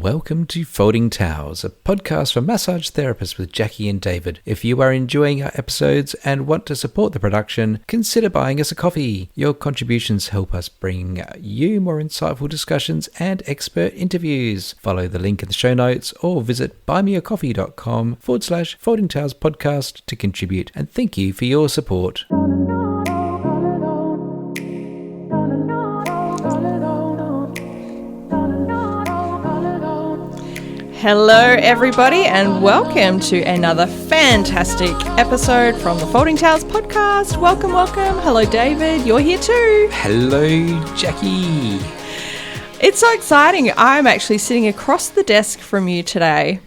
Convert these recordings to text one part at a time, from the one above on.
Welcome to Folding Towels, a podcast for massage therapists with Jackie and David. If you are enjoying our episodes and want to support the production, consider buying us a coffee. Your contributions help us bring you more insightful discussions and expert interviews. Follow the link in the show notes or visit buymeacoffee.com/Folding Towels podcast to contribute, and thank you for your support. Hello everybody and welcome to another fantastic episode from the Folding Towels podcast. Welcome. Hello David, you're here too. Hello Jackie. It's so exciting. I'm actually sitting across the desk from you today.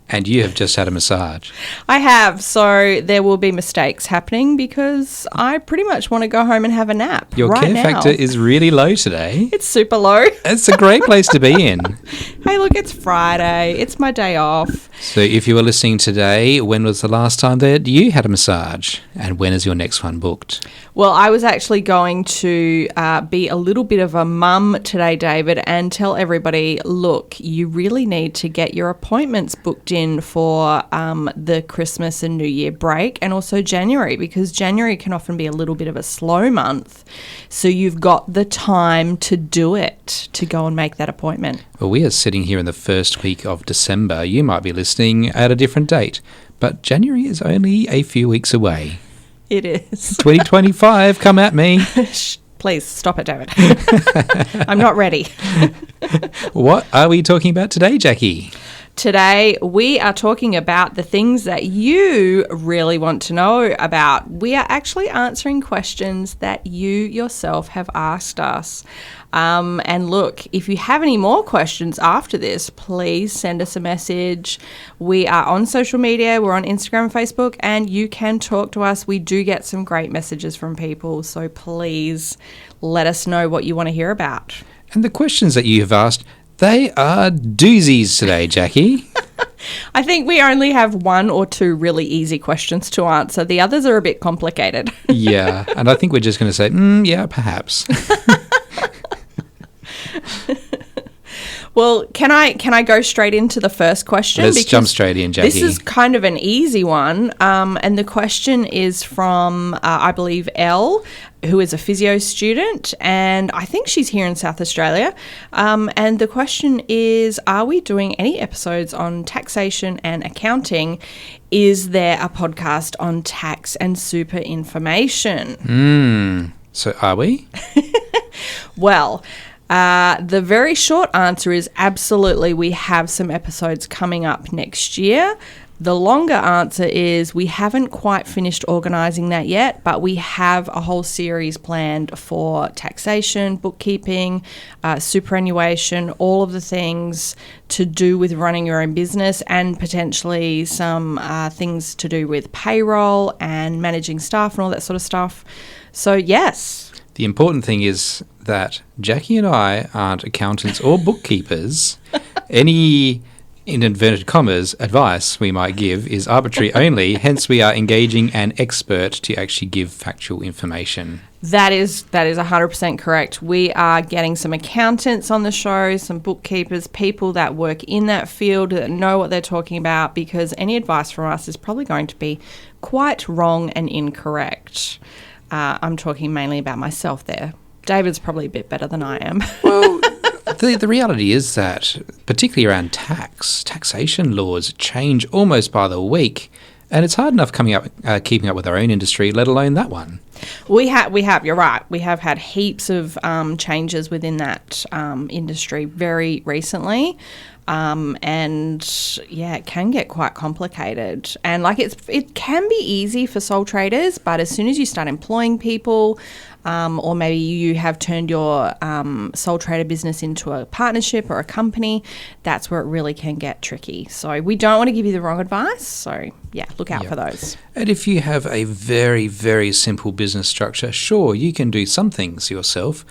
And you have just had a massage. I have, so there will be mistakes happening because I pretty much want to go home and have a nap. Your right care now. factor is really low today. It's super low. It's a great place to be in. Hey, look, it's Friday. It's my day off. So if you were listening today, when was the last time that you had a massage? And when is your next one booked? Well, I was actually going to be a little bit of a mum today, David, and tell everybody, look, you really need to get your appointments booked in for the Christmas and New Year break, and also January, because January can often be a little bit of a slow month. So you've got the time to do it, to go and make that appointment. Well, we are sitting here in the first week of December. You might be listening at a different date, but January is only a few weeks away. It is. 2025, come at me. Shh, please stop it, David. I'm not ready. What are we talking about today, Jackie? Today, we are talking about the things that you really want to know about. We are actually answering questions that you yourself have asked us. And look, if you have any more questions after this, please send us a message. We are on social media. We're on Instagram and Facebook, and you can talk to us. We do get some great messages from people, so please let us know what you want to hear about. And the questions that you have asked, they are doozies today, Jackie. I think we only have one or two really easy questions to answer. The others are a bit complicated. Yeah, and I think we're just going to say, yeah, perhaps. Well, can I go straight into the first question? Let's jump straight in, Jackie. This is kind of an easy one, and the question is from, I believe, Elle, who is a physio student, and I think she's here in South Australia. And the question is, are we doing any episodes on taxation and accounting? Is there a podcast on tax and super information? So are we? Well, the very short answer is absolutely, we have some episodes coming up next year. The longer answer is we haven't quite finished organising that yet, but we have a whole series planned for taxation, bookkeeping, superannuation, all of the things to do with running your own business, and potentially some things to do with payroll and managing staff and all that sort of stuff. So yes. The important thing is that Jackie and I aren't accountants or bookkeepers. Any, in inverted commas, advice we might give is arbitrary only, hence we are engaging an expert to actually give factual information. That is 100% correct. We are getting some accountants on the show, some bookkeepers, people that work in that field that know what they're talking about, because any advice from us is probably going to be quite wrong and incorrect. I'm talking mainly about myself there. David's probably a bit better than I am. Well, the reality is that, particularly around taxation laws change almost by the week, and it's hard enough keeping up with our own industry, let alone that one. We have. You're right. We have had heaps of changes within that industry very recently. And yeah, it can get quite complicated, and it can be easy for sole traders, but as soon as you start employing people, or maybe you have turned your sole trader business into a partnership or a company, that's where it really can get tricky. So we don't want to give you the wrong advice. So yeah, look out for those. And if you have a very, very simple business structure, sure, you can do some things yourself.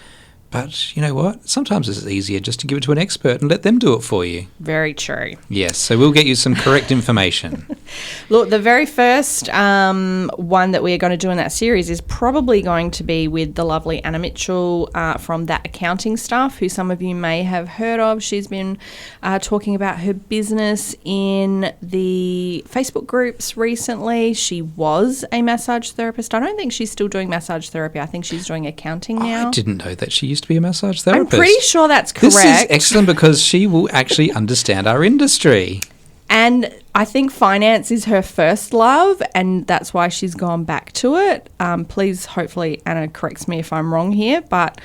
But you know what? Sometimes it's easier just to give it to an expert and let them do it for you. Very true. Yes, so we'll get you some correct information. Look, the very first one that we are going to do in that series is probably going to be with the lovely Anna Mitchell from That Accounting Stuff, who some of you may have heard of. She's been talking about her business in the Facebook groups recently. She was a massage therapist. I don't think she's still doing massage therapy. I think she's doing accounting now. I didn't know that she used to be a massage therapist. I'm pretty sure that's correct. This is excellent because she will actually understand our industry. And I think finance is her first love, and that's why she's gone back to it. Please, hopefully, Anna corrects me if I'm wrong here, but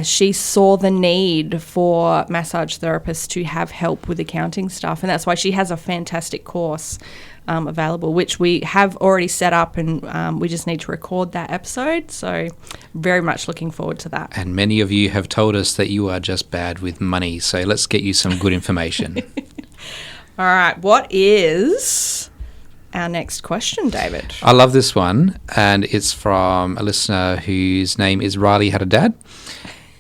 she saw the need for massage therapists to have help with accounting stuff, and that's why she has a fantastic course available, which we have already set up, and we just need to record that episode. So very much looking forward to that. And many of you have told us that you are just bad with money, so let's get you some good information. All right, what is our next question, David? I love this one, and it's from a listener whose name is Riley Had a Dad.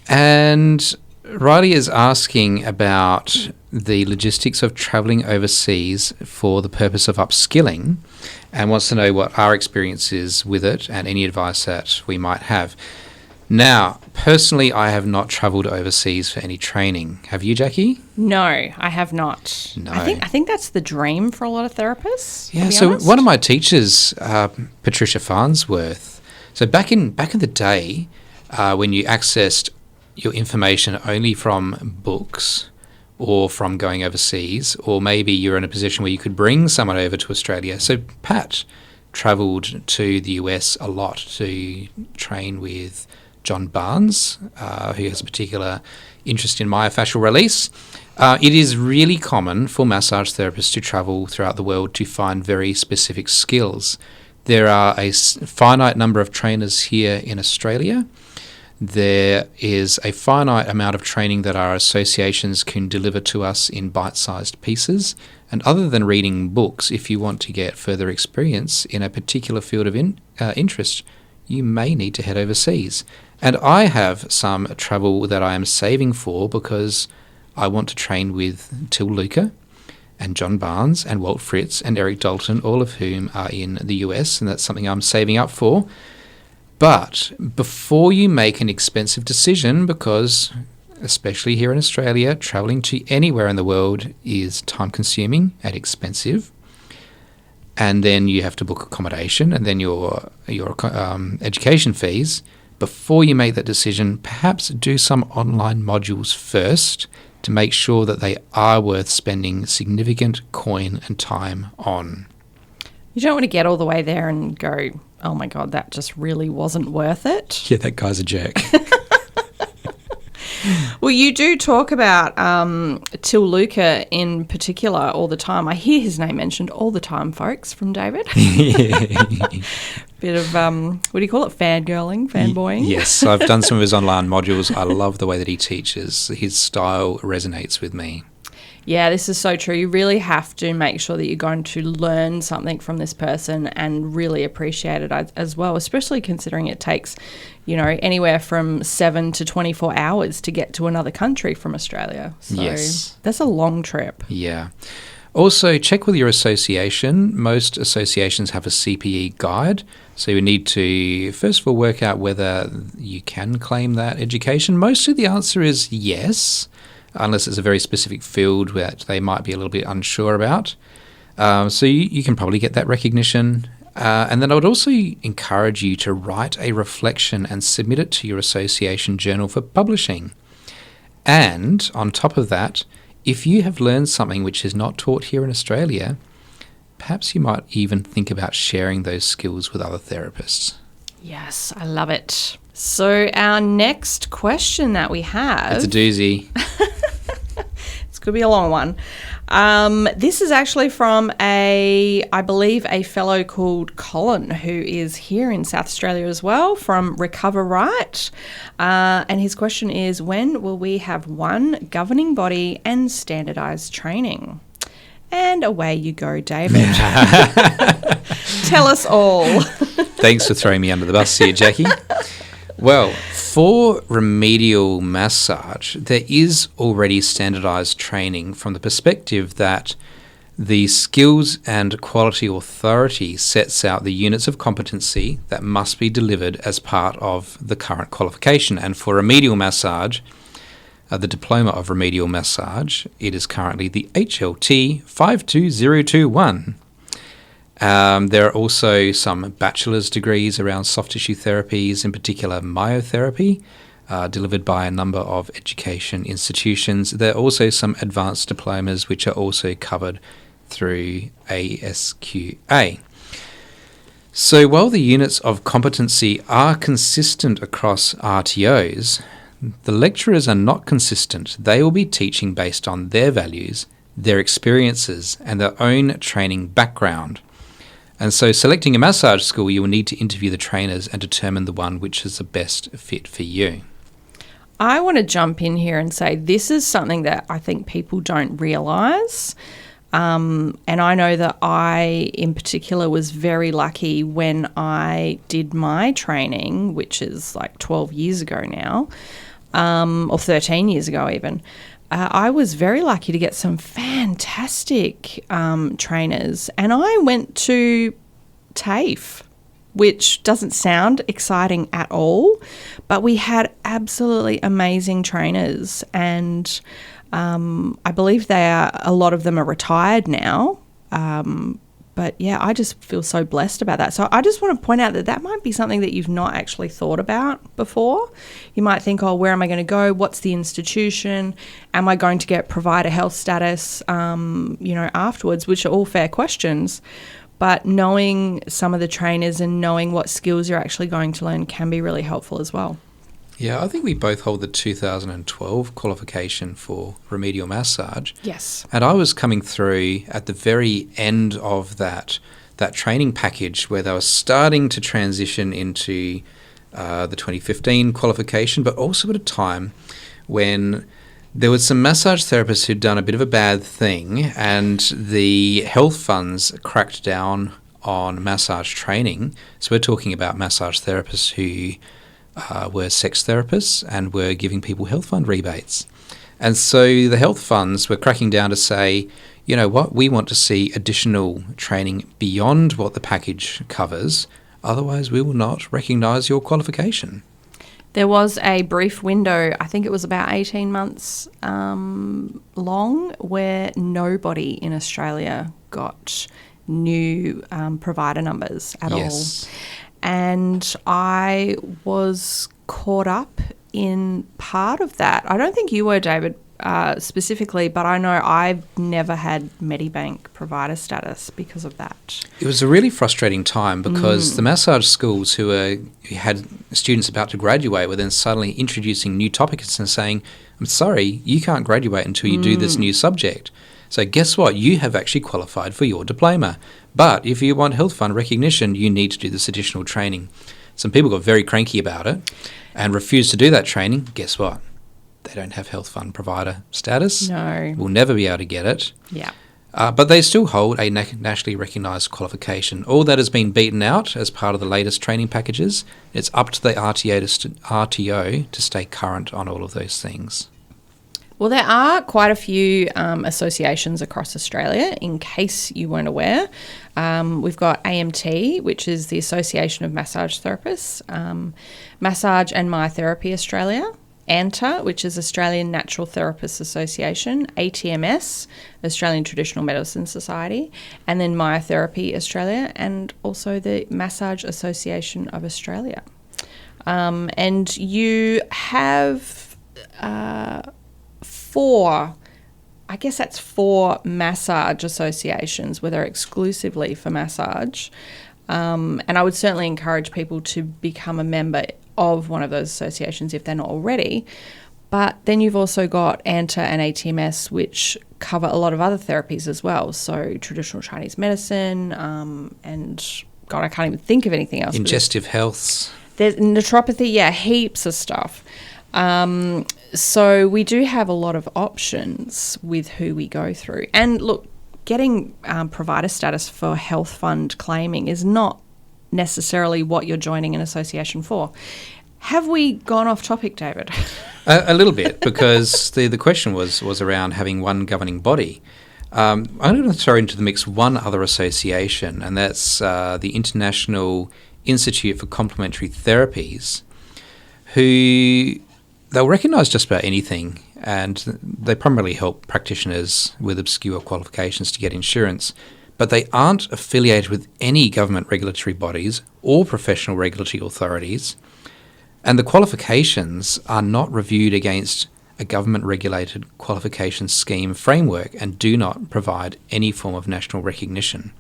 And Riley is asking about the logistics of travelling overseas for the purpose of upskilling and wants to know what our experience is with it and any advice that we might have. Now, personally, I have not travelled overseas for any training. Have you, Jackie? No, I have not. No. I think that's the dream for a lot of therapists. Yeah, so one of my teachers, Patricia Farnsworth, so back in the day, when you accessed your information only from books or from going overseas, or maybe you're in a position where you could bring someone over to Australia. So Pat travelled to the US a lot to train with John Barnes, who has a particular interest in myofascial release. It is really common for massage therapists to travel throughout the world to find very specific skills. There are a finite number of trainers here in Australia. There is a finite amount of training that our associations can deliver to us in bite-sized pieces. And other than reading books, if you want to get further experience in a particular field of interest, you may need to head overseas. And I have some travel that I am saving for because I want to train with Till Luca and John Barnes and Walt Fritz and Eric Dalton, all of whom are in the US, and that's something I'm saving up for. But before you make an expensive decision, because especially here in Australia, travelling to anywhere in the world is time-consuming and expensive, and then you have to book accommodation and then your education fees. Before you make that decision, perhaps do some online modules first to make sure that they are worth spending significant coin and time on. You don't want to get all the way there and go, oh my God, that just really wasn't worth it. Yeah, that guy's a jerk. Well, you do talk about Till Luca in particular all the time. I hear his name mentioned all the time, folks, from David. Bit of, what do you call it, fangirling, fanboying? Yes, I've done some of his online modules. I love the way that he teaches. His style resonates with me. Yeah, this is so true. You really have to make sure that you're going to learn something from this person and really appreciate it as well, especially considering it takes, anywhere from 7 to 24 hours to get to another country from Australia. So yes. That's a long trip. Yeah. Also, check with your association. Most associations have a CPE guide, so you need to, first of all, work out whether you can claim that education. Mostly the answer is yes, unless it's a very specific field that they might be a little bit unsure about. So you can probably get that recognition. And then I would also encourage you to write a reflection and submit it to your association journal for publishing. And on top of that, if you have learned something which is not taught here in Australia, perhaps you might even think about sharing those skills with other therapists. Yes, I love it. So our next question that we have... It's a doozy. It's going to be a long one. This is actually from I believe a fellow called Colin, who is here in South Australia as well, from Recover Right. And his question is, when will we have one governing body and standardised training? And away you go, David. Tell us all. Thanks for throwing me under the bus here, Jackie. Well, for remedial massage, there is already standardised training from the perspective that The Skills and Quality Authority sets out the units of competency that must be delivered as part of the current qualification. And for remedial massage, the Diploma of Remedial Massage, it is currently the HLT 52021. There are also some bachelor's degrees around soft tissue therapies, in particular myotherapy, delivered by a number of education institutions. There are also some advanced diplomas which are also covered through ASQA. So while the units of competency are consistent across RTOs, the lecturers are not consistent. They will be teaching based on their values, their experiences, and their own training background. And so selecting a massage school, you will need to interview the trainers and determine the one which is the best fit for you. I want to jump in here and say this is something that I think people don't realise. And I know that I, in particular, was very lucky when I did my training, which is like 12 years ago now, or 13 years ago even. I was very lucky to get some fantastic trainers. And I went to TAFE, which doesn't sound exciting at all, but we had absolutely amazing trainers. And I believe a lot of them are retired now. But yeah, I just feel so blessed about that. So I just want to point out that might be something that you've not actually thought about before. You might think, oh, where am I going to go? What's the institution? Am I going to get provider health status, afterwards, which are all fair questions. But knowing some of the trainers and knowing what skills you're actually going to learn can be really helpful as well. Yeah, I think we both hold the 2012 qualification for remedial massage. Yes. And I was coming through at the very end of that training package where they were starting to transition into the 2015 qualification, but also at a time when there was some massage therapists who'd done a bit of a bad thing and the health funds cracked down on massage training. So we're talking about massage therapists who were sex therapists and were giving people health fund rebates. And so the health funds were cracking down to say, you know what, we want to see additional training beyond what the package covers, otherwise we will not recognise your qualification. There was a brief window, I think it was about 18 months long, where nobody in Australia got new provider numbers at all. And I was caught up in part of that. I don't think you were, David, specifically, but I know I've never had Medibank provider status because of that. It was a really frustrating time because the massage schools who had students about to graduate were then suddenly introducing new topics and saying, I'm sorry, you can't graduate until you do this new subject. So guess what? You have actually qualified for your diploma. But if you want health fund recognition, you need to do this additional training. Some people got very cranky about it and refused to do that training. Guess what? They don't have health fund provider status. No. Will never be able to get it. Yeah. But they still hold a nationally recognised qualification. All that has been beaten out as part of the latest training packages. It's up to the RTO to stay current on all of those things. Well, there are quite a few associations across Australia, in case you weren't aware. We've got AMT, which is the Association of Massage Therapists, Massage and Myotherapy Australia, ANTA, which is Australian Natural Therapists Association, ATMS, Australian Traditional Medicine Society, and then Myotherapy Australia, and also the Massage Association of Australia. And you have four massage associations where they're exclusively for massage. And I would certainly encourage people to become a member of one of those associations if they're not already. But then you've also got ANTA and ATMS, which cover a lot of other therapies as well. So traditional Chinese medicine, and God, I can't even think of anything else. Digestive healths. There's naturopathy, heaps of stuff. So we do have a lot of options with who we go through. And look, getting provider status for health fund claiming is not necessarily what you're joining an association for. Have we gone off topic, David? A little bit, because the question was around having one governing body. I'm going to throw into the mix one other association, and that's the International Institute for Complementary Therapies, who they'll recognise just about anything, and they primarily help practitioners with obscure qualifications to get insurance, but they aren't affiliated with any government regulatory bodies or professional regulatory authorities, and the qualifications are not reviewed against a government-regulated qualification scheme framework and do not provide any form of national recognition.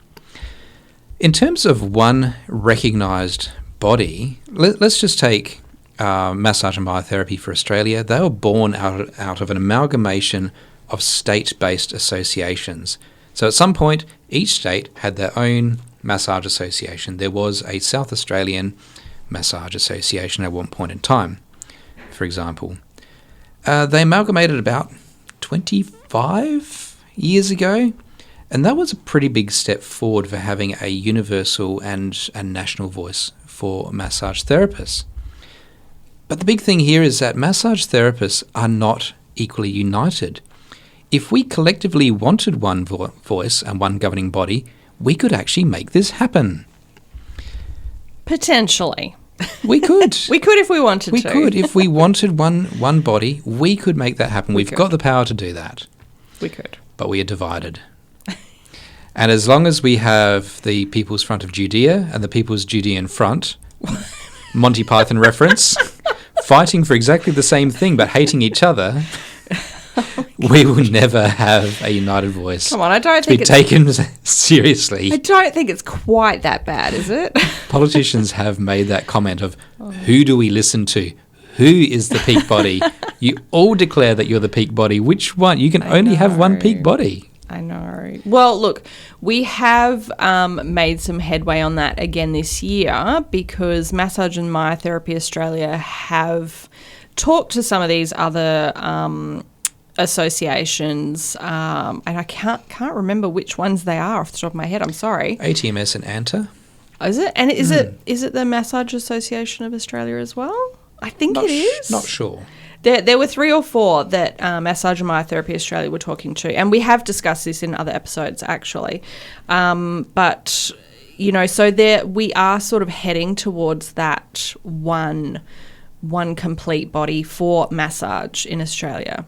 In terms of one recognised body, let's just take Massage and Biotherapy for Australia. They were born out of an amalgamation of state-based associations. So at some point, each state had their own massage association. There was a South Australian Massage Association at one point in time, for example. They amalgamated about 25 years ago, and that was a pretty big step forward for having a universal and a national voice for massage therapists. But the big thing here is that massage therapists are not equally united. If we collectively wanted one voice and one governing body, we could actually make this happen. Potentially. We could. We could if we wanted to. We could. If we wanted one body, we could make that happen. We've got the power to do that. We could. But we are divided. And as long as we have the People's Front of Judea and the People's Judean Front, Monty Python reference, fighting for exactly the same thing but hating each other, we will never have a united voice. Come on, I don't think it's taken seriously. I don't think it's quite that bad, is it? Politicians have made that comment of who do we listen to? Who is the peak body? You all declare that you're the peak body. Which one? You can only have one peak body. I know. Well, look, we have made some headway on that again this year because Massage and Myotherapy Australia have talked to some of these other associations, and I can't remember which ones they are off the top of my head. I'm sorry. ATMS and ANTA. Is it? And is it the Massage Association of Australia as well? I think it is. Not sure. There were 3 or 4 that Massage and Myotherapy Australia were talking to, and we have discussed this in other episodes actually. But you know, so we are sort of heading towards that one complete body for massage in Australia.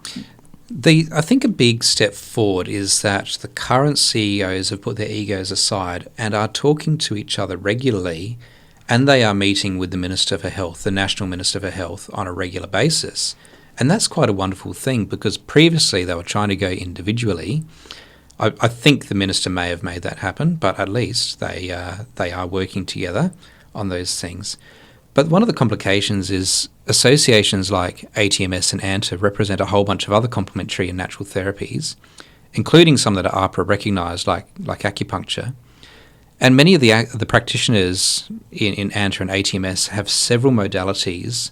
I think a big step forward is that the current CEOs have put their egos aside and are talking to each other regularly, and they are meeting with the Minister for Health, the National Minister for Health, on a regular basis. And that's quite a wonderful thing because previously they were trying to go individually. I think the Minister may have made that happen, but at least they are working together on those things. But one of the complications is associations like ATMS and ANTA represent a whole bunch of other complementary and natural therapies, including some that are AHPRA recognised, like acupuncture. And many of the practitioners in ANTA and ATMS have several modalities,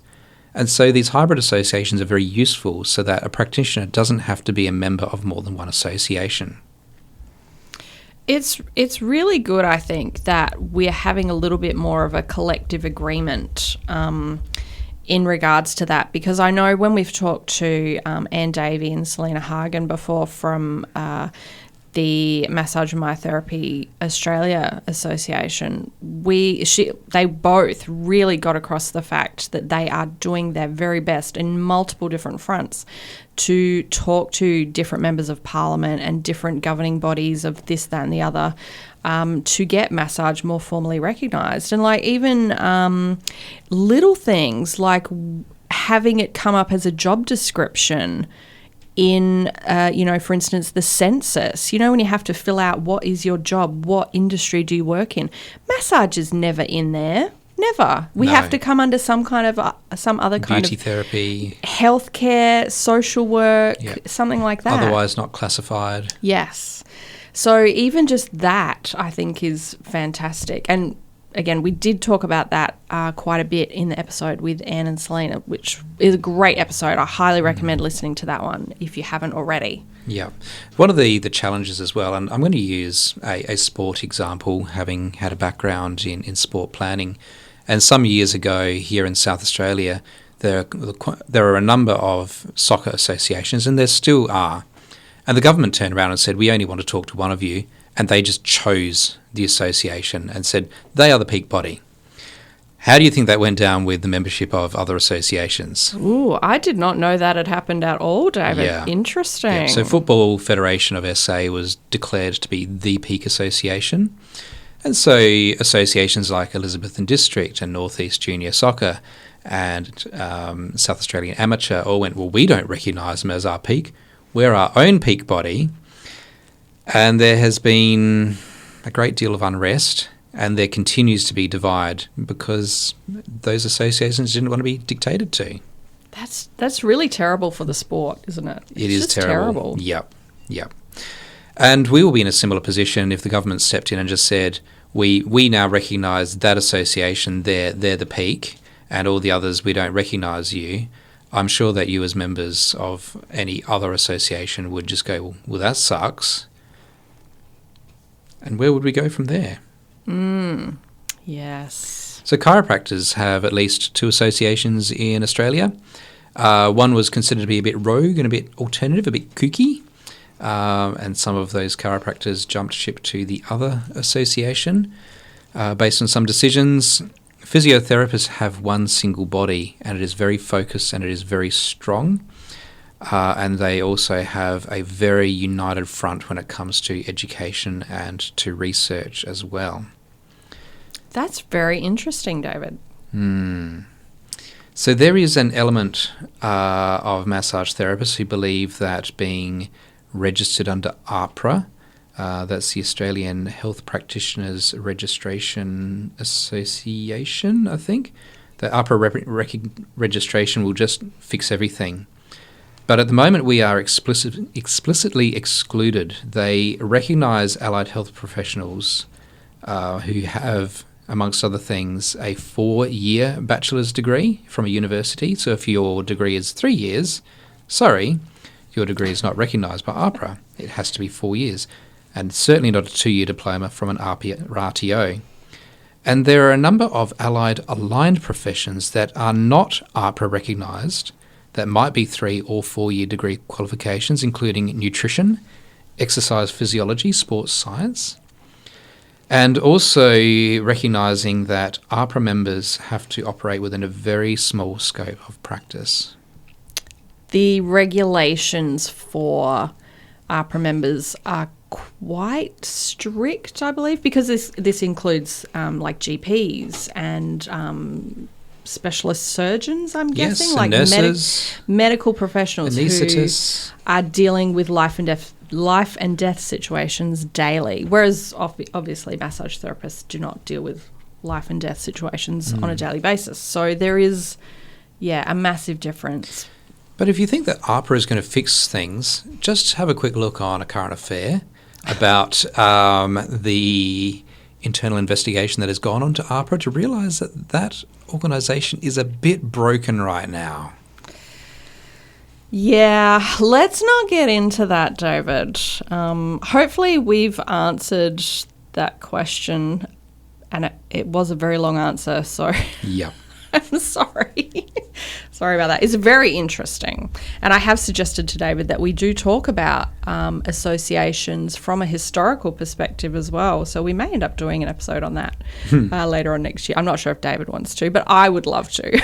and so these hybrid associations are very useful so that a practitioner doesn't have to be a member of more than one association. It's really good, I think, that we're having a little bit more of a collective agreement in regards to that, because I know when we've talked to Anne Davey and Selena Hagen before from the Massage and Myotherapy Australia Association, they both really got across the fact that they are doing their very best in multiple different fronts to talk to different members of parliament and different governing bodies of this, that and the other to get massage more formally recognised. And like even little things like having it come up as a job description in, for instance, the census, when you have to fill out what is your job, what industry do you work in, massage is never in there. Never. We have to come under some kind of, some other kind beauty of therapy, healthcare, social work, something like that. Otherwise not classified. Yes. So even just that, I think, is fantastic. And again, we did talk about that quite a bit in the episode with Anne and Selena, which is a great episode. I highly recommend listening to that one if you haven't already. Yeah. One of the challenges as well, and I'm going to use a sport example, having had a background in sport planning. And some years ago here in South Australia, there are a number of soccer associations, and there still are. And the government turned around and said, we only want to talk to one of you. And they just chose the association and said, they are the peak body. How do you think that went down with the membership of other associations? Ooh, I did not know that had happened at all, David. Yeah. Interesting. Yeah. So Football Federation of SA was declared to be the peak association. And so associations like Elizabethan District and North East Junior Soccer and South Australian Amateur all went, well, we don't recognise them as our peak. We're our own peak body. And there has been a great deal of unrest, and there continues to be divide because those associations didn't want to be dictated to. That's really terrible for the sport, isn't it? It is terrible. Yep. And we will be in a similar position if the government stepped in and just said, we now recognise that association, they're the peak, and all the others, we don't recognise you. I'm sure that you as members of any other association would just go, well, that sucks. And where would we go from there? Yes. So chiropractors have at least 2 associations in Australia. One was considered to be a bit rogue and a bit alternative, a bit kooky. And some of those chiropractors jumped ship to the other association based on some decisions. Physiotherapists have one single body, and it is very focused and it is very strong. And they also have a very united front when it comes to education and to research as well. That's very interesting, David. So there is an element of massage therapists who believe that being registered under AHPRA, that's the Australian Health Practitioners Registration Association, I think, the AHPRA registration will just fix everything. But at the moment we are explicitly excluded. They recognise allied health professionals who have, amongst other things, a 4-year bachelor's degree from a university. So if your degree is 3 years, sorry, your degree is not recognised by AHPRA. It has to be 4 years, and certainly not a 2-year diploma from an RTO. And there are a number of allied aligned professions that are not AHPRA recognised, that might be 3 or 4 year degree qualifications, including nutrition, exercise physiology, sports science, and also recognising that AHPRA members have to operate within a very small scope of practice. The regulations for AHPRA members are quite strict, I believe, because this includes like GPs and specialist surgeons, I'm guessing, like nurses, medical professionals anaesthetists, who are dealing with life and death situations daily. Whereas obviously massage therapists do not deal with life and death situations on a daily basis. So there is, a massive difference. But if you think that AHPRA is going to fix things, just have a quick look on A Current Affair about the internal investigation that has gone on to AHPRA to realise that organisation is a bit broken right now. Yeah, let's not get into that, David. Hopefully we've answered that question, and it was a very long answer, so Yep. I'm sorry. Sorry about that. It's very interesting. And I have suggested to David that we do talk about associations from a historical perspective as well. So we may end up doing an episode on that later on next year. I'm not sure if David wants to, but I would love to.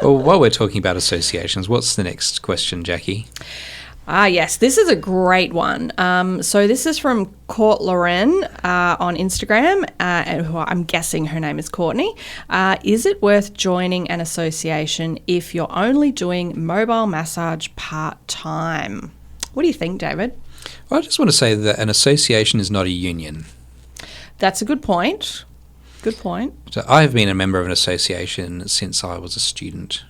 Well, while we're talking about associations, what's the next question, Jackie? Yes, this is a great one. So this is from Court Loren on Instagram, and who I'm guessing her name is Courtney. Is it worth joining an association if you're only doing mobile massage part-time? What do you think, David? Well, I just want to say that an association is not a union. That's a good point. Good point. So I have been a member of an association since I was a student.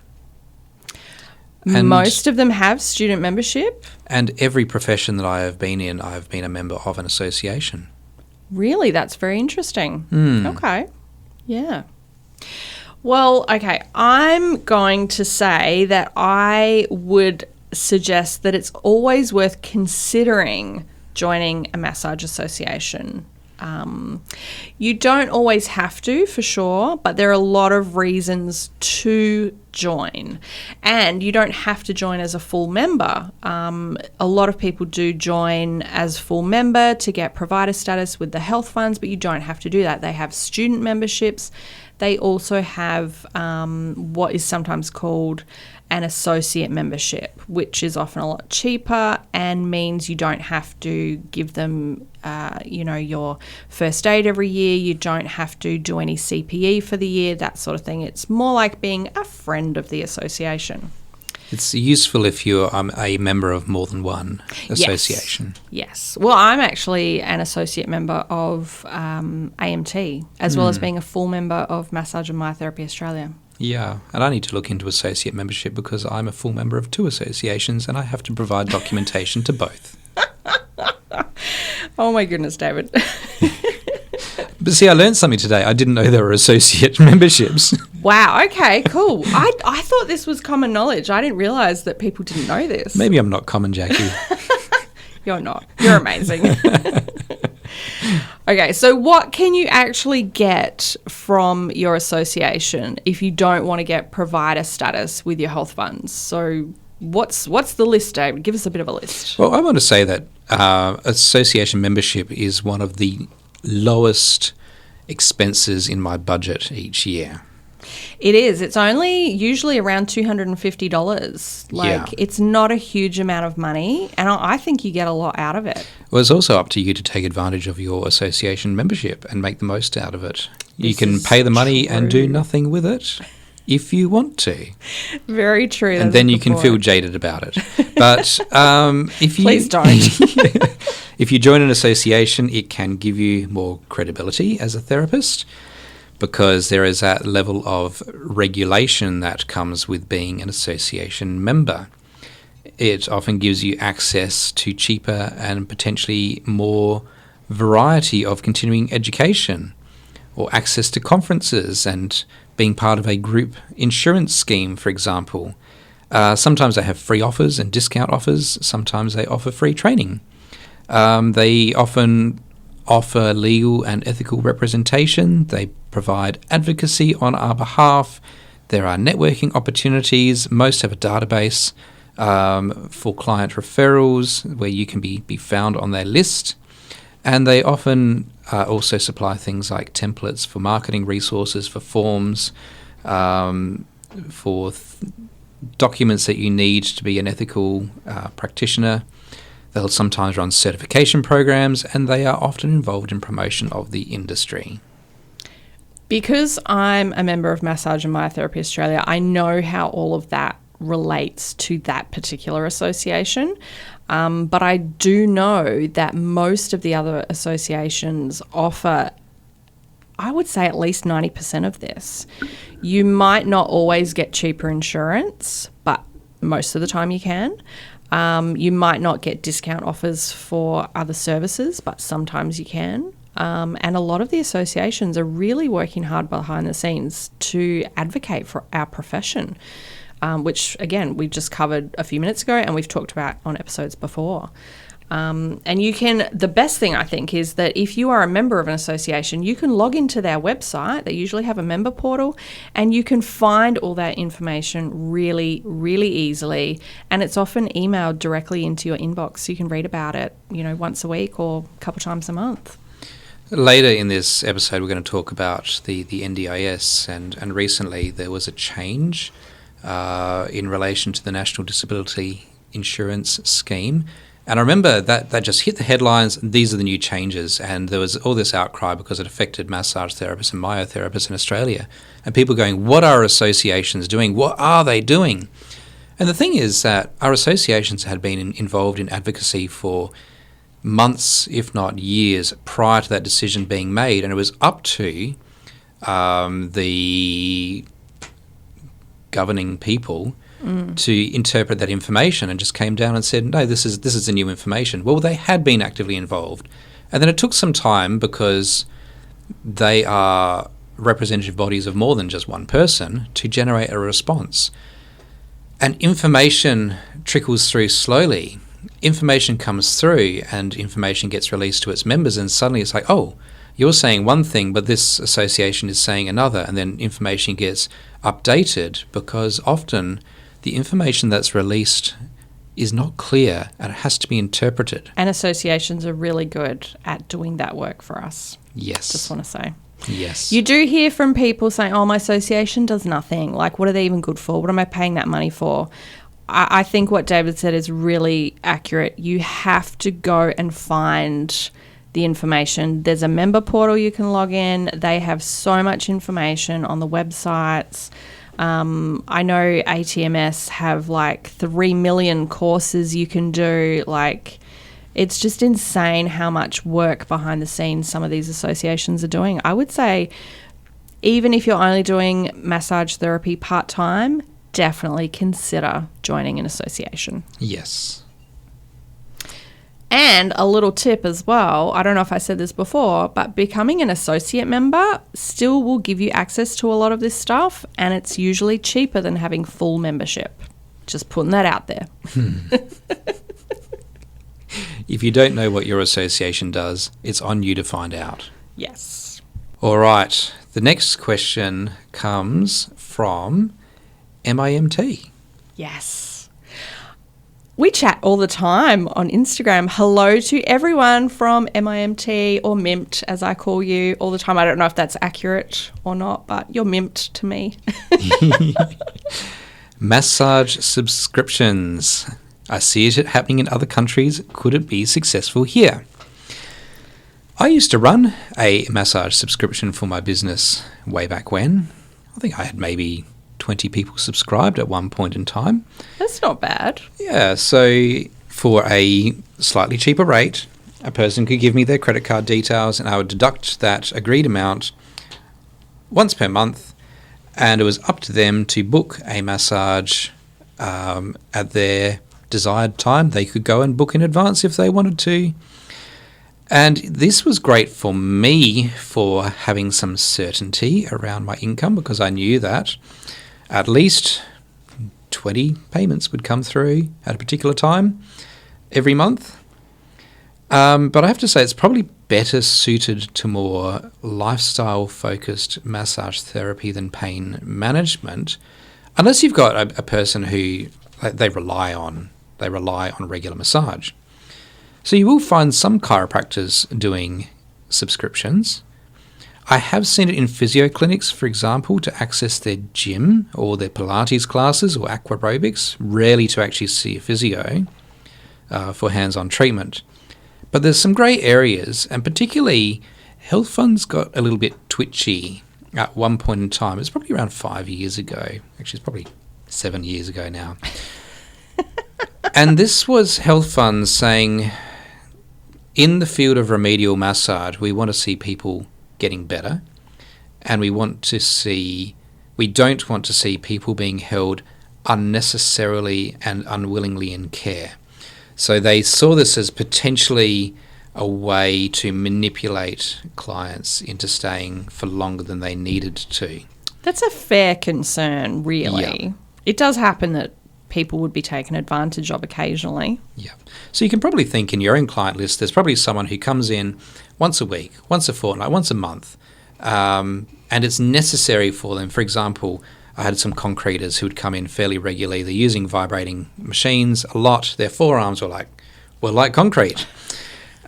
And most of them have student membership. And every profession that I have been in, I have been a member of an association. Really? That's very interesting. Okay. Yeah. Well, okay. I'm going to say that I would suggest that it's always worth considering joining a massage association. You don't always have to, for sure, but there are a lot of reasons to join. And you don't have to join as a full member. A lot of people do join as full member to get provider status with the health funds, but you don't have to do that. They have student memberships. They also have what is sometimes called an associate membership, which is often a lot cheaper and means you don't have to give them, your first aid every year. You don't have to do any CPE for the year, that sort of thing. It's more like being a friend of the association. It's useful if you're a member of more than one association. Yes. Well, I'm actually an associate member of AMT, as well as being a full member of Massage and Myotherapy Australia. Yeah, and I need to look into associate membership because I'm a full member of 2 associations and I have to provide documentation to both. Oh my goodness, David. But see, I learned something today. I didn't know there were associate memberships. Wow, okay, cool. I thought this was common knowledge. I didn't realise that people didn't know this. Maybe I'm not common, Jackie. You're not. You're amazing. Okay, so what can you actually get from your association if you don't want to get provider status with your health funds? So what's the list, David? Give us a bit of a list. Well, I want to say that association membership is one of the lowest expenses in my budget each year. It is. It's only usually around $250. It's not a huge amount of money, and I think you get a lot out of it. Well, it's also up to you to take advantage of your association membership and make the most out of it. You can pay the money and do nothing with it if you want to. Very true. And then you can feel jaded about it. But if you... Please don't. If you join an association, it can give you more credibility as a therapist, because there is that level of regulation that comes with being an association member. It often gives you access to cheaper and potentially more variety of continuing education, or access to conferences and being part of a group insurance scheme, for example. Sometimes they have free offers and discount offers. Sometimes they offer free training. They often offer legal and ethical representation. They provide advocacy on our behalf. There are networking opportunities. Most have a database for client referrals where you can be found on their list. And they often also supply things like templates for marketing resources, for forms, for documents that you need to be an ethical practitioner. They'll sometimes run certification programs, and they are often involved in promotion of the industry. Because I'm a member of Massage and Myotherapy Australia, I know how all of that relates to that particular association. But I do know that most of the other associations offer, I would say, at least 90% of this. You might not always get cheaper insurance, but most of the time you can. You might not get discount offers for other services, but sometimes you can. And a lot of the associations are really working hard behind the scenes to advocate for our profession, which, again, we just covered a few minutes ago and we've talked about on episodes before. And you can, the best thing I think is that if you are a member of an association, you can log into their website. They usually have a member portal, and you can find all that information really, really easily. And it's often emailed directly into your inbox, so you can read about it, once a week or a couple times a month. Later in this episode, we're going to talk about the NDIS, and recently there was a change in relation to the National Disability Insurance Scheme. And I remember that just hit the headlines. These are the new changes, and there was all this outcry because it affected massage therapists and myotherapists in Australia, and people going, what are associations doing? What are they doing? And the thing is that our associations had been involved in advocacy for months, if not years, prior to that decision being made, and it was up to the governing people to interpret that information, and just came down and said, no, this is the new information. Well, they had been actively involved. And then it took some time because they are representative bodies of more than just one person to generate a response. And information trickles through slowly. Information comes through and information gets released to its members, and suddenly it's like, oh, you're saying one thing, but this association is saying another, and then information gets updated because often the information that's released is not clear and it has to be interpreted. And associations are really good at doing that work for us. Yes. Just want to say. Yes. You do hear from people saying, oh, my association does nothing. Like, what are they even good for? What am I paying that money for? I think what David said is really accurate. You have to go and find the information. There's a member portal you can log in. They have so much information on the websites. I know ATMS have like 3 million courses you can do. Like, it's just insane how much work behind the scenes some of these associations are doing. I would say even if you're only doing massage therapy part-time, definitely consider joining an association. Yes. And a little tip as well, I don't know if I said this before, but becoming an associate member still will give you access to a lot of this stuff, and it's usually cheaper than having full membership. Just putting that out there. If you don't know what your association does, it's on you to find out. Yes. All right. The next question comes from MIMT. Yes. We chat all the time on Instagram. Hello to everyone from MIMT or MIMT, as I call you all the time. I don't know if that's accurate or not, but you're MIMT to me. Massage subscriptions. I see it happening in other countries. Could it be successful here? I used to run a massage subscription for my business way back when. I think I had maybe 20 people subscribed at one point in time. That's not bad. Yeah, so for a slightly cheaper rate, a person could give me their credit card details and I would deduct that agreed amount once per month, and it was up to them to book a massage at their desired time. They could go and book in advance if they wanted to. And this was great for me for having some certainty around my income, because I knew that at least 20 payments would come through at a particular time every month. But I have to say it's probably better suited to more lifestyle-focused massage therapy than pain management, unless you've got a person who they rely on regular massage. So you will find some chiropractors doing subscriptions. I have seen it in physio clinics, for example, to access their gym or their Pilates classes or aquarobics, rarely to actually see a physio for hands-on treatment. But there's some grey areas, and particularly health funds got a little bit twitchy at one point in time. It's probably around 5 years ago. Actually, it's probably 7 years ago now. And this was health funds saying, in the field of remedial massage, we want to see people getting better, and we don't want to see people being held unnecessarily and unwillingly in care. So they saw this as potentially a way to manipulate clients into staying for longer than they needed to. That's a fair concern, really. Yeah. It does happen that people would be taken advantage of occasionally. Yeah. So you can probably think in your own client list, there's probably someone who comes in once a week, once a fortnight, once a month, and it's necessary for them. For example, I had some concreters who would come in fairly regularly. They're using vibrating machines a lot. Their forearms were like concrete.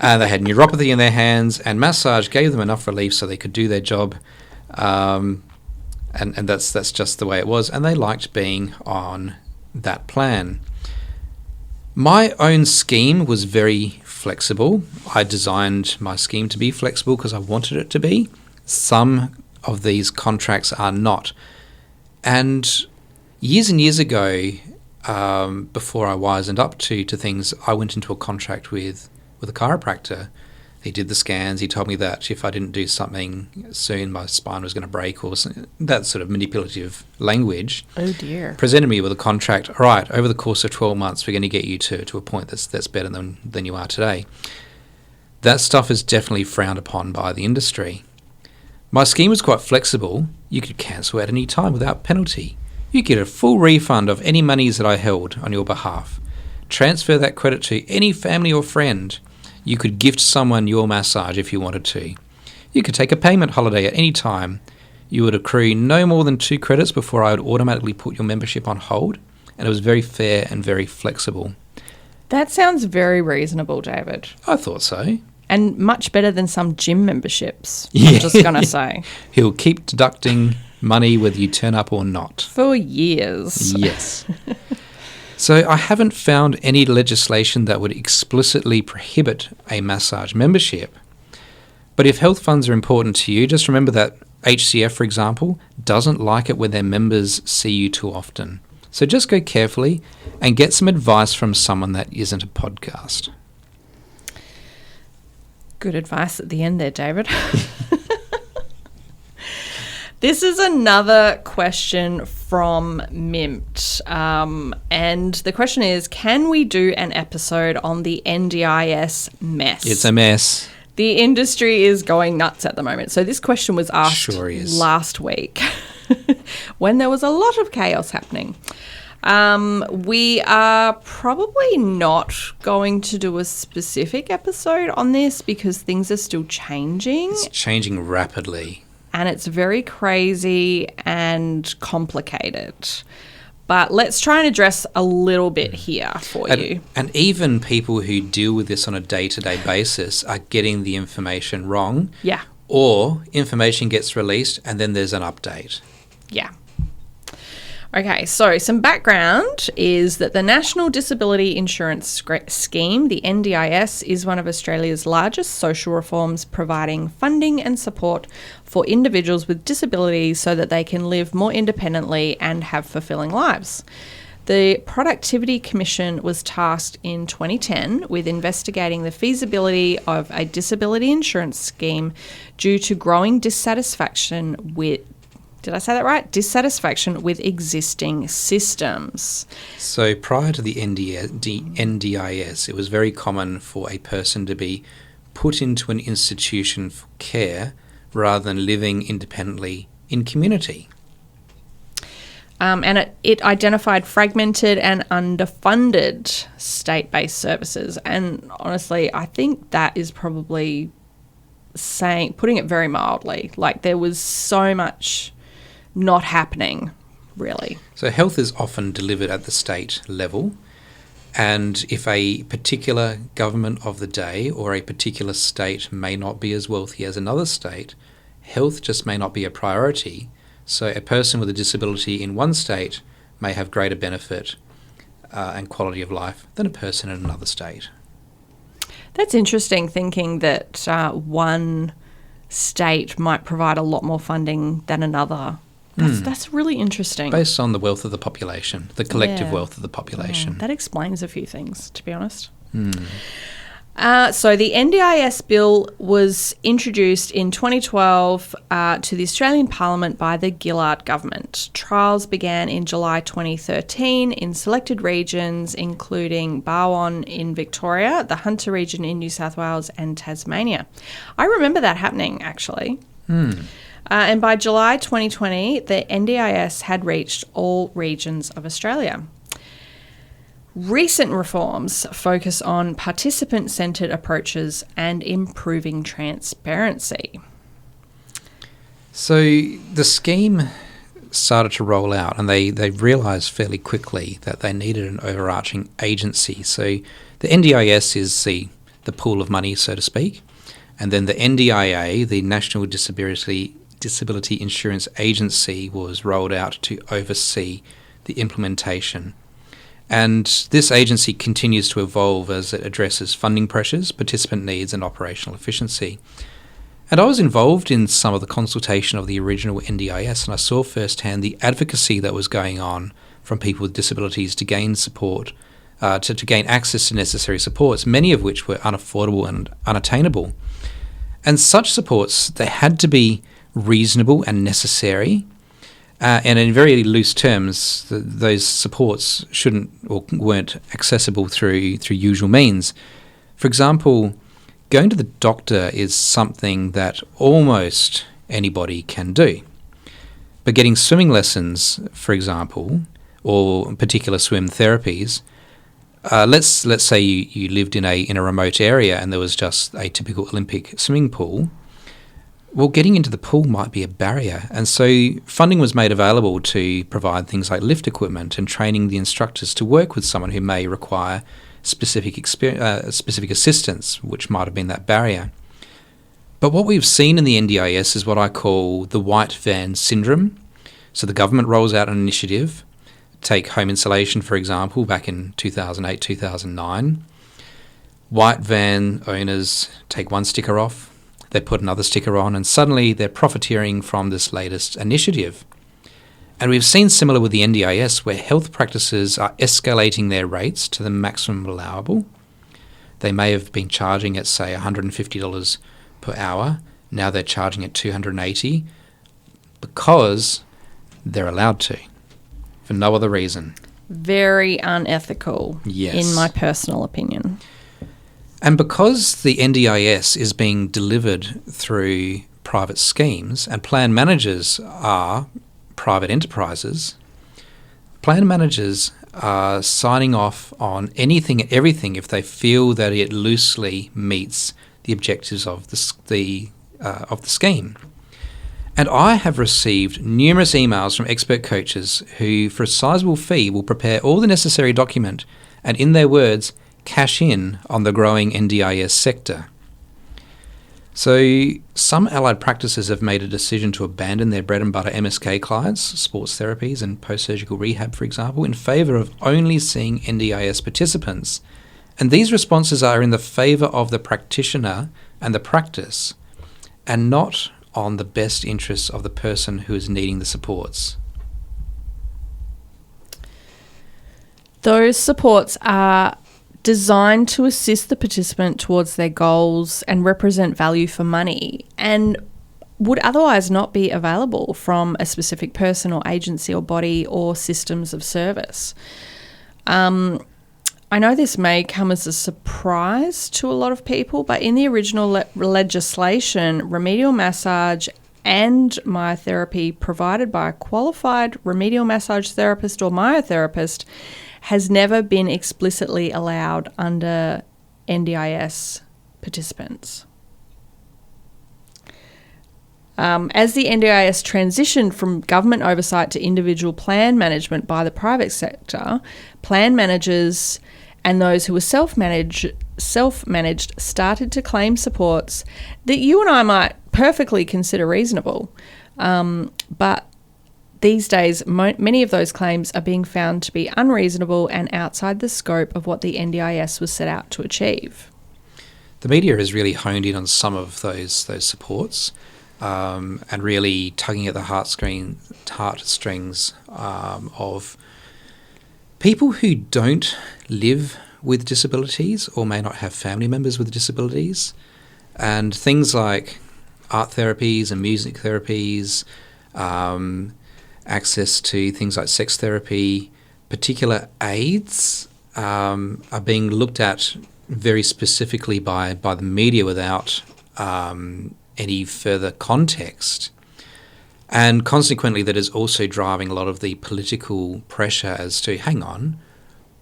They had neuropathy in their hands, and massage gave them enough relief so they could do their job. And that's just the way it was. And they liked being on that plan. My own scheme was very flexible. I designed my scheme to be flexible because I wanted it to be. Some of these contracts are not. And years ago, before I wisened up to things, I went into a contract with a chiropractor. He did the scans. He told me that if I didn't do something soon, my spine was going to break, or that sort of manipulative language. Oh, dear. Presented me with a contract. All right, over the course of 12 months, we're going to get you to a point that's better than you are today. That stuff is definitely frowned upon by the industry. My scheme was quite flexible. You could cancel at any time without penalty. You get a full refund of any monies that I held on your behalf. Transfer that credit to any family or friend. You could gift someone your massage if you wanted to. You could take a payment holiday at any time. You would accrue no more than 2 credits before I would automatically put your membership on hold, and it was very fair and very flexible. That sounds very reasonable, David. I thought so. And much better than some gym memberships, I'm just going to say. He'll keep deducting money whether you turn up or not. For years. Yes. So I haven't found any legislation that would explicitly prohibit a massage membership. But if health funds are important to you, just remember that HCF, for example, doesn't like it when their members see you too often. So just go carefully and get some advice from someone that isn't a podcast. Good advice at the end there, David. This is another question from Mimt. And the question is, can we do an episode on the NDIS mess? It's a mess. The industry is going nuts at the moment. So this question was asked last week when there was a lot of chaos happening. We are probably not going to do a specific episode on this because things are still changing. It's changing rapidly. And it's very crazy and complicated. But let's try and address a little bit here for you. And even people who deal with this on a day-to-day basis are getting the information wrong. Yeah. Or information gets released and then there's an update. Yeah. Okay, so some background is that the National Disability Insurance Scheme, the NDIS, is one of Australia's largest social reforms, providing funding and support for individuals with disabilities so that they can live more independently and have fulfilling lives. The Productivity Commission was tasked in 2010 with investigating the feasibility of a disability insurance scheme due to growing dissatisfaction with dissatisfaction with existing systems. So prior to the NDIS, it was very common for a person to be put into an institution for care rather than living independently in community. And it identified fragmented and underfunded state-based services. And honestly, I think that is probably putting it very mildly. Like, there was so much not happening, really. So health is often delivered at the state level, and if a particular government of the day or a particular state may not be as wealthy as another state, health just may not be a priority. So a person with a disability in one state may have greater benefit and quality of life than a person in another state. That's interesting, thinking that one state might provide a lot more funding than another. That's really interesting. Based on the wealth of the population, the collective wealth of the population. That explains a few things, to be honest. So the NDIS bill was introduced in 2012 to the Australian Parliament by the Gillard government. Trials began in July 2013 in selected regions, including Barwon in Victoria, the Hunter region in New South Wales, and Tasmania. I remember that happening, actually. And by July 2020, the NDIS had reached all regions of Australia. Recent reforms focus on participant-centred approaches and improving transparency. So the scheme started to roll out, and they realised fairly quickly that they needed an overarching agency. So the NDIS is the pool of money, so to speak, and then the NDIA, the National Disability Insurance Agency, was rolled out to oversee the implementation. And this agency continues to evolve as it addresses funding pressures, participant needs, and operational efficiency. And I was involved in some of the consultation of the original NDIS, and I saw firsthand the advocacy that was going on from people with disabilities to gain support, to gain access to necessary supports, many of which were unaffordable and unattainable. And such supports, they had to be reasonable and necessary, and in very loose terms, those supports shouldn't or weren't accessible through usual means. For example, going to the doctor is something that almost anybody can do, but getting swimming lessons, for example, or particular swim therapies, let's say you lived in a remote area and there was just a typical Olympic swimming pool. well, getting into the pool might be a barrier. And so funding was made available to provide things like lift equipment and training the instructors to work with someone who may require specific assistance, which might have been that barrier. But what we've seen in the NDIS is what I call the white van syndrome. So the government rolls out an initiative. Take home insulation, for example, back in 2008, 2009. White van owners take one sticker off, they put another sticker on, and suddenly they're profiteering from this latest initiative. And we've seen similar with the NDIS, where health practices are escalating their rates to the maximum allowable. They may have been charging at, say, $150 per hour. Now they're charging at $280 because they're allowed to, for no other reason. Very unethical, yes, in my personal opinion. And because the NDIS is being delivered through private schemes and plan managers are private enterprises, plan managers are signing off on anything and everything if they feel that it loosely meets the objectives of the scheme. And I have received numerous emails from expert coaches who, for a sizable fee, will prepare all the necessary document and, in their words, cash in on the growing NDIS sector. So some allied practices have made a decision to abandon their bread and butter MSK clients, sports therapies and post-surgical rehab, for example, in favour of only seeing NDIS participants. And these responses are in the favour of the practitioner and the practice, and not on the best interests of the person who is needing the supports. Those supports are designed to assist the participant towards their goals and represent value for money, and would otherwise not be available from a specific person or agency or body or systems of service. I know this may come as a surprise to a lot of people, but in the original legislation, remedial massage and myotherapy provided by a qualified remedial massage therapist or myotherapist has never been explicitly allowed under NDIS participants. As the NDIS transitioned from government oversight to individual plan management by the private sector, plan managers and those who were self-managed started to claim supports that you and I might perfectly consider reasonable. But these days, many of those claims are being found to be unreasonable and outside the scope of what the NDIS was set out to achieve. The media has really honed in on some of those supports and really tugging at the heartstrings of people who don't live with disabilities or may not have family members with disabilities, and things like art therapies and music therapies, access to things like sex therapy, particular aids are being looked at very specifically by the media without any further context. And consequently, that is also driving a lot of the political pressure as to, hang on,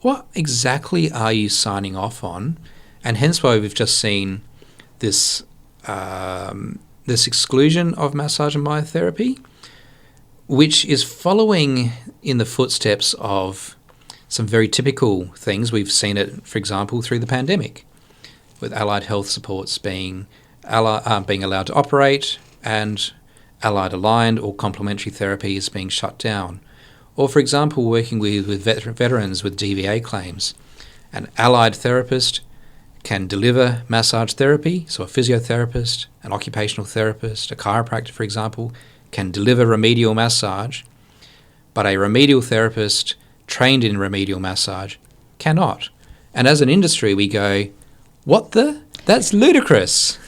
what exactly are you signing off on? And hence why we've just seen this exclusion of massage and myotherapy, which is following in the footsteps of some very typical things. We've seen it, for example, through the pandemic, with allied health supports being allowed to operate and allied aligned or complementary therapies being shut down. Or, for example, working with veterans with DVA claims. An allied therapist can deliver massage therapy, so a physiotherapist, an occupational therapist, a chiropractor, for example, can deliver remedial massage, but a remedial therapist trained in remedial massage cannot. And as an industry, we go, what the? That's ludicrous.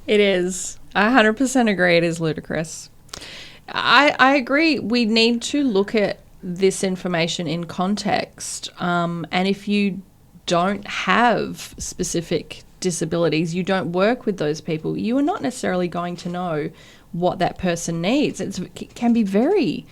It is. I 100% agree it is ludicrous. I agree. We need to look at this information in context. And if you don't have specific disabilities, you don't work with those people, you are not necessarily going to know what that person needs. It can be very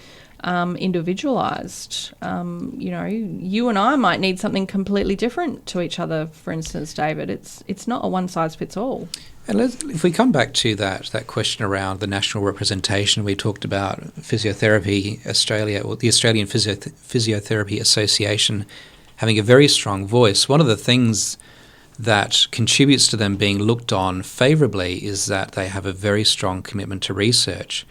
individualized. You and I might need something completely different to each other, for instance, David. It's not a one-size-fits-all. And if we come back to that question around the national representation, we talked about Physiotherapy Australia, or the Australian Physiotherapy Association, having a very strong voice. One of the things that contributes to them being looked on favourably is that they have a very strong commitment to research.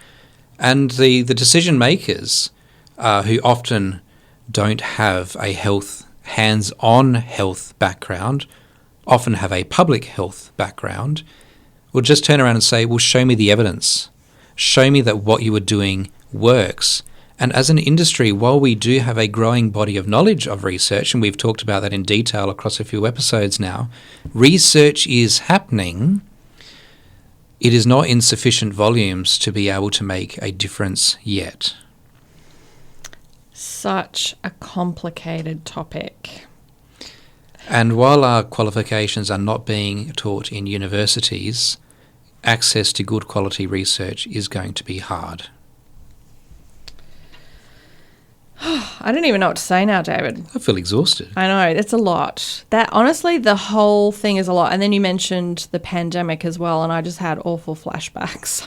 And the decision makers, who often don't have a hands-on health background, often have a public health background, will just turn around and say, well, show me the evidence. Show me that what you are doing works. And as an industry, while we do have a growing body of knowledge of research, and we've talked about that in detail across a few episodes now, research is happening. It is not in sufficient volumes to be able to make a difference yet. Such a complicated topic. And while our qualifications are not being taught in universities, access to good quality research is going to be hard. I don't even know what to say now, David. I feel exhausted. I know, it's a lot. That honestly, the whole thing is a lot. And then you mentioned the pandemic as well, and I just had awful flashbacks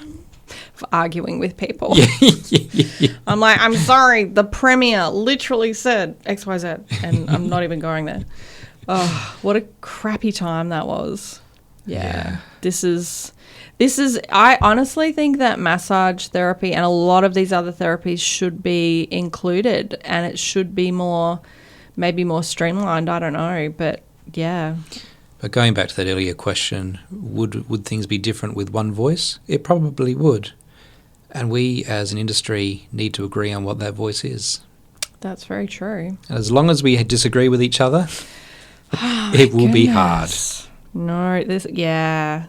for arguing with people. Yeah. I'm like, I'm sorry, the Premier literally said XYZ, and I'm not even going there. Oh, what a crappy time that was. Yeah. This is I honestly think that massage therapy and a lot of these other therapies should be included, and it should be maybe more streamlined. I don't know, but yeah. But going back to that earlier question, would things be different with one voice? It probably would. And we as an industry need to agree on what that voice is. That's very true. And as long as we disagree with each other, it will be hard. No, no.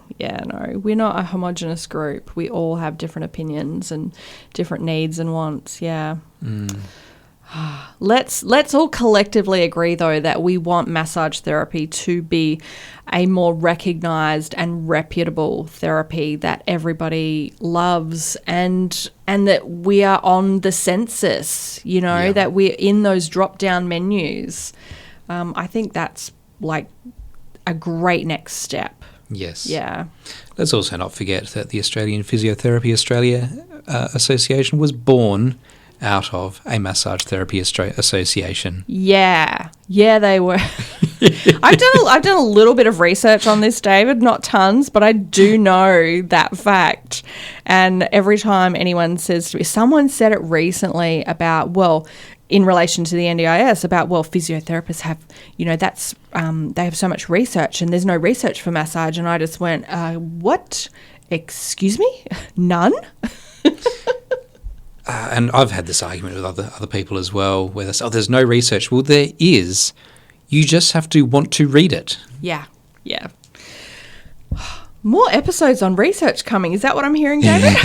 We're not a homogenous group. We all have different opinions and different needs and wants. Yeah. Let's all collectively agree, though, that we want massage therapy to be a more recognised and reputable therapy that everybody loves, and that we are on the census, that we're in those drop-down menus. I think that's like a great next step. Yes. Yeah. Let's also not forget that the Australian Physiotherapy Association was born out of a Massage Therapy Association. Yeah, they were. I've done a little bit of research on this, David, not tons, but I do know that fact. And every time anyone says to me, someone said it recently about, in relation to the NDIS, about, physiotherapists have, they have so much research and there's no research for massage. And I just went, what? Excuse me? None? And I've had this argument with other people as well, where they say, there's no research. Well, there is. You just have to want to read it. Yeah. More episodes on research coming. Is that what I'm hearing, David?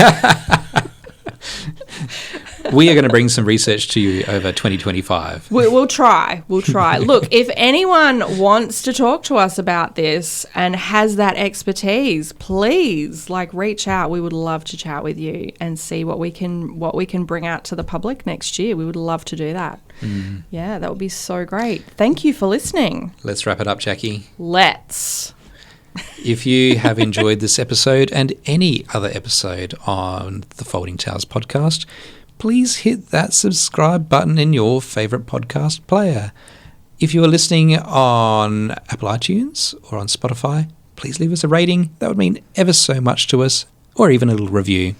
We are going to bring some research to you over 2025. We'll try. Look, if anyone wants to talk to us about this and has that expertise, please reach out. We would love to chat with you and see what we can bring out to the public next year. We would love to do that. Yeah, that would be so great. Thank you for listening. Let's wrap it up, Jackie. Let's. If you have enjoyed this episode and any other episode on the Folding Towers podcast, please hit that subscribe button in your favourite podcast player. If you are listening on Apple iTunes or on Spotify, please leave us a rating. That would mean ever so much to us, or even a little review.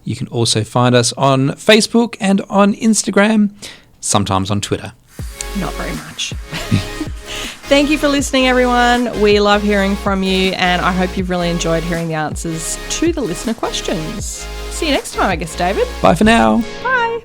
You can also find us on Facebook and on Instagram, sometimes on Twitter. Not very much. Thank you for listening, everyone. We love hearing from you, and I hope you've really enjoyed hearing the answers to the listener questions. See you next time, I guess, David. Bye for now. Bye.